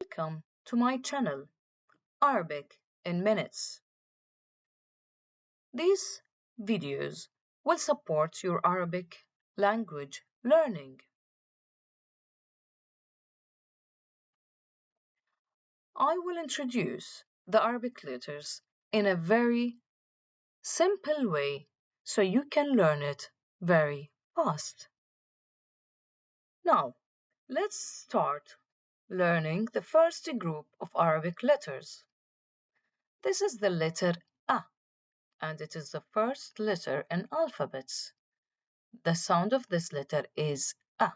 Welcome to my channel, Arabic in Minutes. These videos will support your Arabic language learning. I will introduce the Arabic letters in a very simple way so you can learn it very fast. Now, let's start learning the first group of Arabic letters. This is the letter A, and it is the first letter in alphabets. The sound of this letter is A.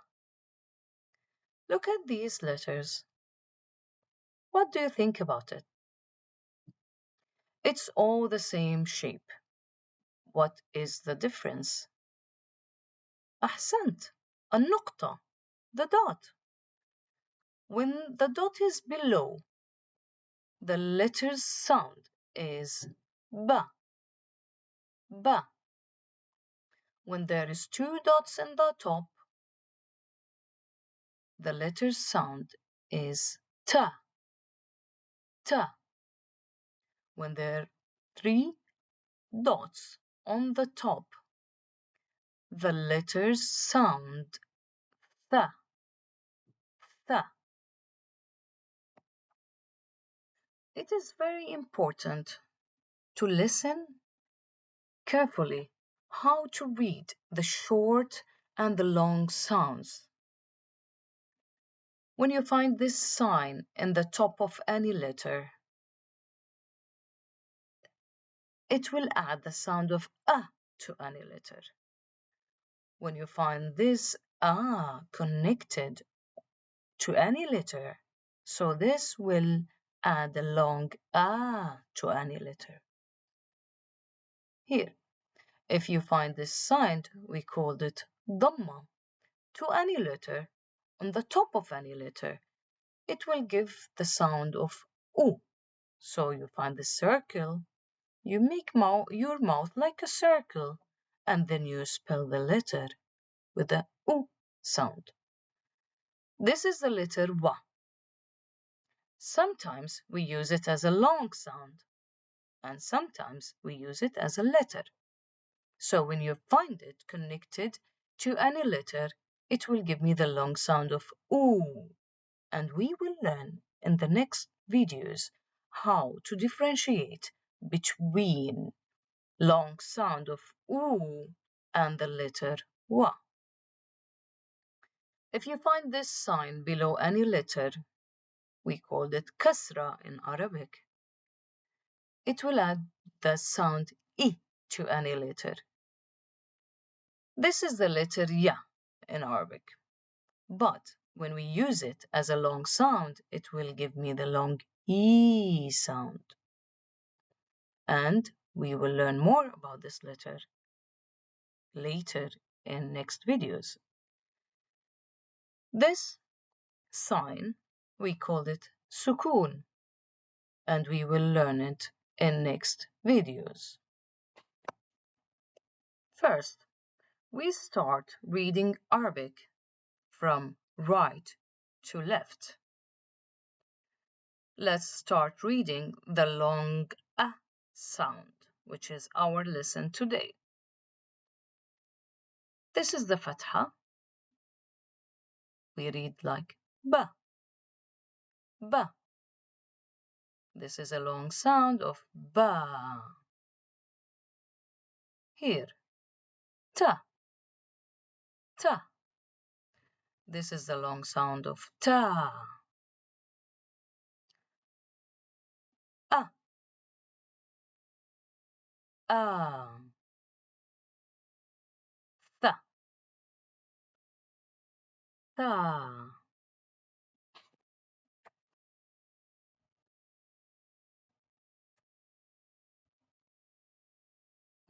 Look at these letters. What do you think about it? It's all the same shape. What is the difference? أحسنت. النقطة. The dot. When the dot is below, the letter's sound is ba. Ba. When there is two dots in the top, the letter's sound is ta. Ta. When there are three dots on the top, the letters sound tha. Tha. It is very important to listen carefully how to read the short and the long sounds. When you find this sign in the top of any letter, it will add the sound of a to any letter. When you find this a connected to any letter, so this will add a long a to any letter. Here, if you find this sign, we called it dhamma. To any letter, on the top of any letter, it will give the sound of u. So you find the circle, you make your mouth like a circle, and then you spell the letter with the u sound. This is the letter wa. Sometimes we use it as a long sound, and sometimes we use it as a letter. So when you find it connected to any letter, it will give me the long sound of oo. And we will learn in the next videos how to differentiate between long sound of oo and the letter wa. If you find this sign below any letter, we call it kasra in Arabic. It will add the sound I to any letter. This is the letter ya in Arabic. But when we use it as a long sound, it will give me the long E sound. And we will learn more about this letter later in next videos. This sign, we call it sukun, and we will learn it in next videos. First, we start reading Arabic from right to left. Let's start reading the long A sound, which is our lesson today. This is the fatha. We read like ba, ba. This is a long sound of ba. Here, ta, ta. This is the long sound of ta. A, a. Tha, tha.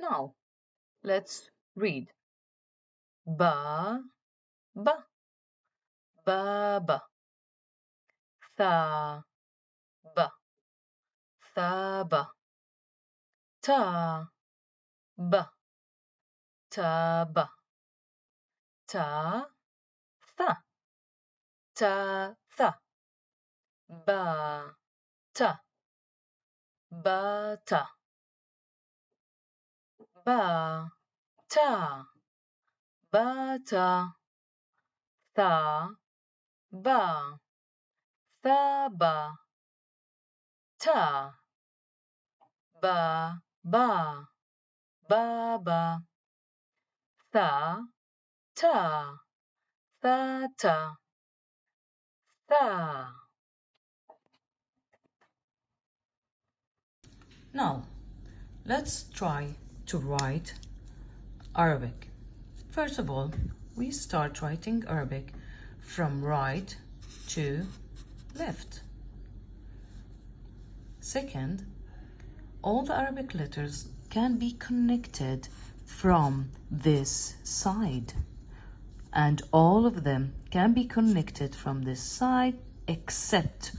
Now, let's read ba, ba, ba, ba. Tha, ba, tha, ba. Ta, ba, ta, ba. Ta, tha, ta, tha. ba, ta, bata, ba, ta, bata, tha, ba, thaba, ta, ba, baba, tha, ta, thata, tha. Now, let's try to write Arabic. First of all, we start writing Arabic from right to left. Second, all the Arabic letters can be connected from this side, and all of them can be connected from this side except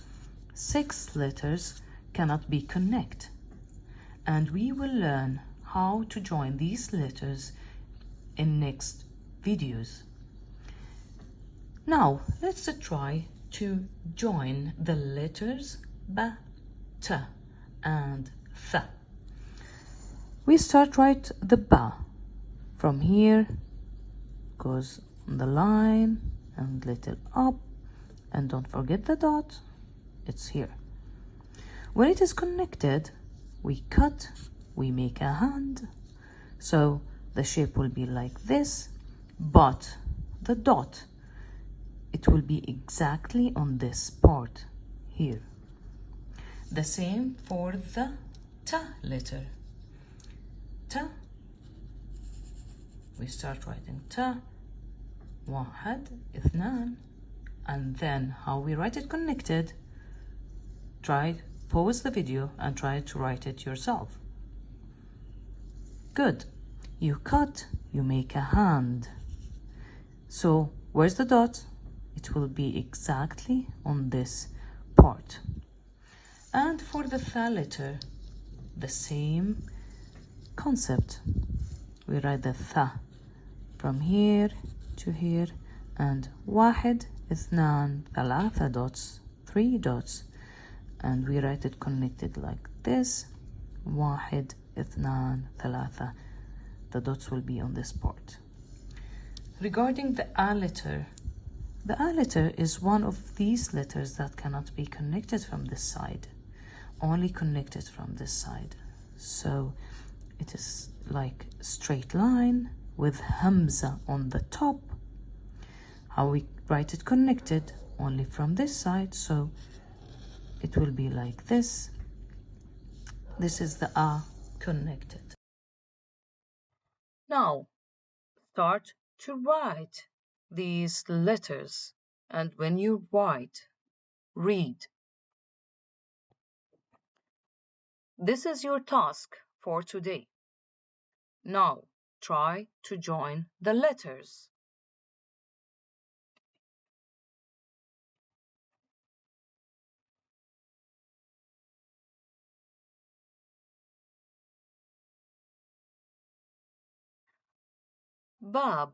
6 letters cannot be connected. And we will learn how to join these letters in next videos. Now let's try to join the letters ba, ta and tha. We start right the ba. From here goes on the line and little up, and don't forget the dot, it's here. When it is connected, we cut, we make a hand, so the shape will be like this, but the dot, it will be exactly on this part here. The same for the ta letter. Ta, we start writing ta, واحد, اثنان, and then how we write it connected. Pause the video and try to write it yourself. Good. You cut, you make a hand. So where's the dot? It will be exactly on this part. And for the tha letter, the same concept. We write the tha from here to here, and واحد, اثنان, ثلاثة dots, 3 dots, and we write it connected like this. واحد, اثنان, ثلاثة. The dots will be on this part. Regarding the a letter, the a letter is one of these letters that cannot be connected from this side, only connected from this side. So it is like straight line with hamza on the top. How we write it connected? Only from this side, so it will be like this. This is the a connected. Now start to write these letters, and when you write, read. This is your task for today. Now try to join the letters. Bab,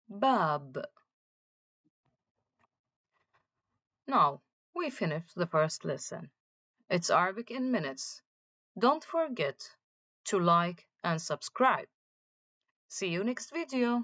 bab. Now we finished the first lesson. It's Arabic in minutes. Don't forget to like and subscribe. See you next video.